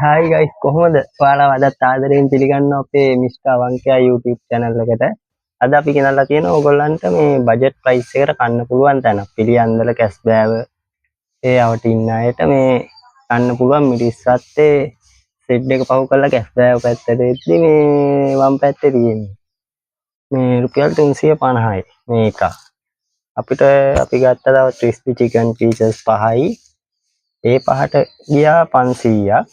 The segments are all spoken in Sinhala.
හායි ගයිස් කොහොමද? ඔයාලා අදත් ආදරයෙන් පිළිගන්නවා අපේ මිස්ටර් අවංකයා YouTube channel එකට. අද අපි ගෙනල්ලා තියෙනවා ඕගොල්ලන්ට මේ බජට් ප්‍රයිස් එකට කන්න පුළුවන් තැන. පිළියන්දල කැස්බෑව ඒ යවට ඉන්න අයට මේ කන්න පුළුවන් මිරිස්සත්තේ සෙට් එක පහු කරලා කැස්බෑව පැත්තට එද්දි මේ වම් පැත්තේ තියෙන්නේ. මේ රුපියල් 350යි මේ එක. අපිට අපි ගත්ත තව ක්‍රිස්පි චිකන් පීසස් 5යි. ඒ පහට ගියා 500ක්.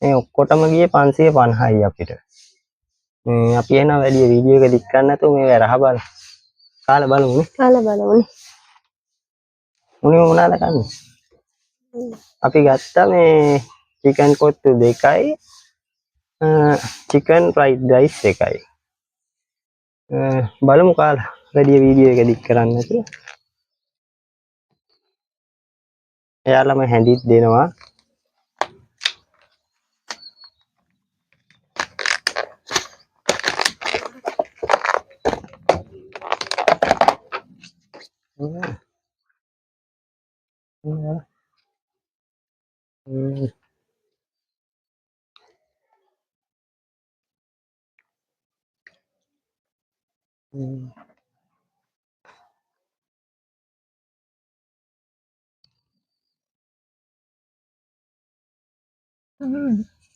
මේ ඔක්කොටම ගියේ 550යි අපිට. මේ අපි එන වැඩි වීඩියෝ එක ඩික් කරන්න නැතුව මේ වැරහ බලමු. කාලා බලමු. කාලා බලමුනේ. මොනේ මොනවාද කන්නේ? අපි ගත්තා මේ චිකන් කොත්තු දෙකයි චිකන් ෆ්‍රයිඩ් රයිස් එකයි. බලමු කාලා වැඩි වීඩියෝ එක ඩික් කරන්න නැතුව. එයාලම හැඳිත් දෙනවා.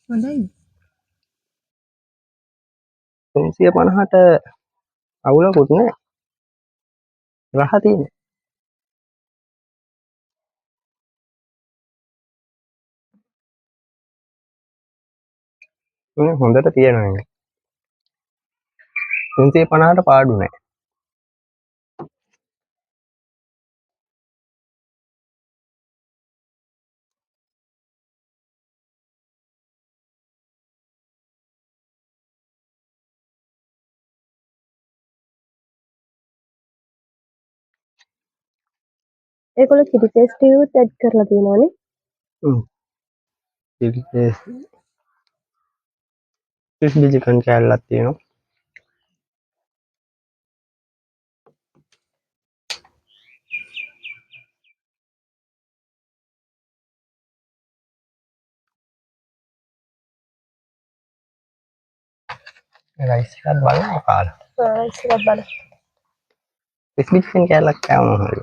හොඳයි. 350ට අවුලකුත් නැහැ. රහ තියෙන්නේ. හොඳට තියෙනවා නේ. 350ට පාඩු නැහැ. ඒගොල්ලෝ චිලි පේස්ට් එකකුත් ඇඩ් කරලා තියෙනවානේ. ක්‍රිස්පි චිකන් කෑල්ලක් තියෙනවා. රයිස් එකත් බලමු කාලා. රයිස් එකක් බලන්න. ක්‍රිස්පි චිකන් කෑල්ලක් කෑවම හරි.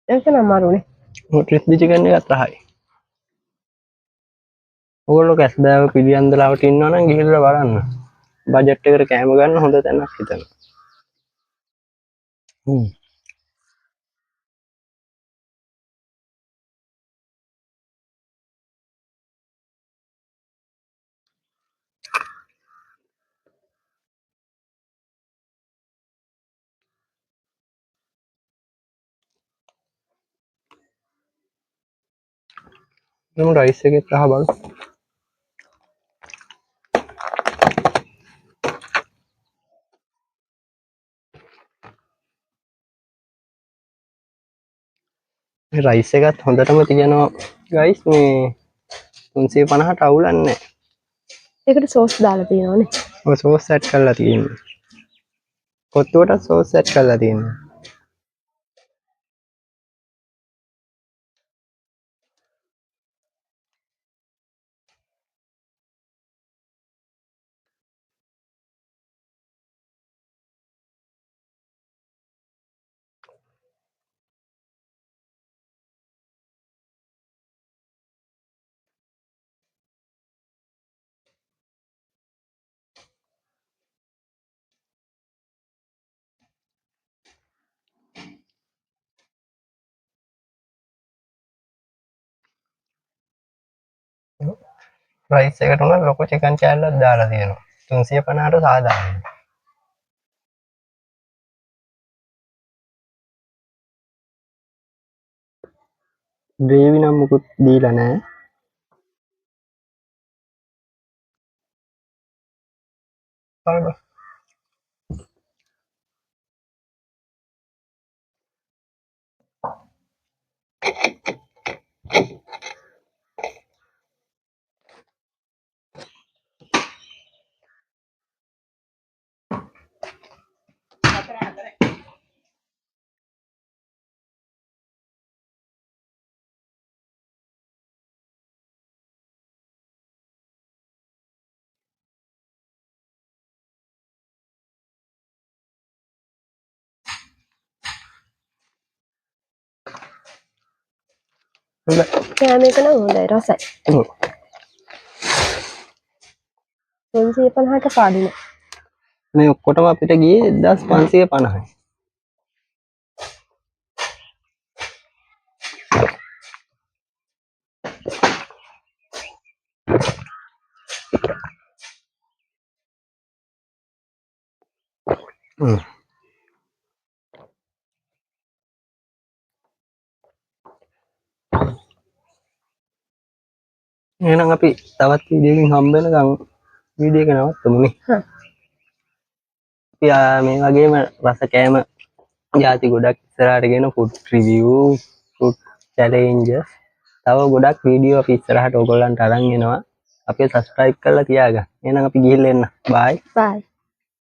ඒක නම් අමාරුනේ. ක්‍රිස්පි චිකන් එකත් රහයි. ඕගොල්ලෝ කැස්බෑව පිළියන්දලාවට ඉන්නවා නම් ගිහිල්ලා බලන්න. බජට් එකට කෑම ගන්න හොඳ තැනක් හිතනවා. මම රයිස් එකෙත් රහ බලමු. මේ රයිස් එකත් හොඳටම තියෙනවා ගයිස් මේ 350ට අවුලක් නැහැ. ඒකට සෝස් දාලා තියෙනවානේ. ඔය සෝස් ඇඩ් කරලා තියෙන්නේ. කොත්තුවට සෝස් ඇඩ් කරලා තියෙන්නේ. රයිස් එකට උනත් ලොකු චිකන් කෑල්ලක් දාලා තියෙනවා. 350ට සාධාරණයි. ග්‍රේවි නම් මුකුත් දීලා නැහැ. බලන්න. හොඳයි. කෑම එක නම් හොඳයි රසයි. ඔව්. 350ට පාඩුනේ. මේ ඔක්කොටම අපිට ගියේ 1550යි. හ්ම්. එහෙනම් අපි තවත් වීඩියෝ එකකින් හම්බ වෙනකම් වීඩියෝ එක නවත්තමු නේ. හා. අපි මේ වගේම රස කෑම ಜಾති ගොඩක් ඉස්සරහට ගෙන ෆුඩ් රිවිව්, ෆුඩ් චැලෙන්ජස් තව ගොඩක් වීඩියෝ අපි ඉස්සරහට ඕගොල්ලන්ට අරන් එනවා. අපේ සබ්ස්ක්‍රයිබ් කරලා තියාගන්න. එහෙනම් අපි ගිහිල්ලා එන්න. බයි. බයි.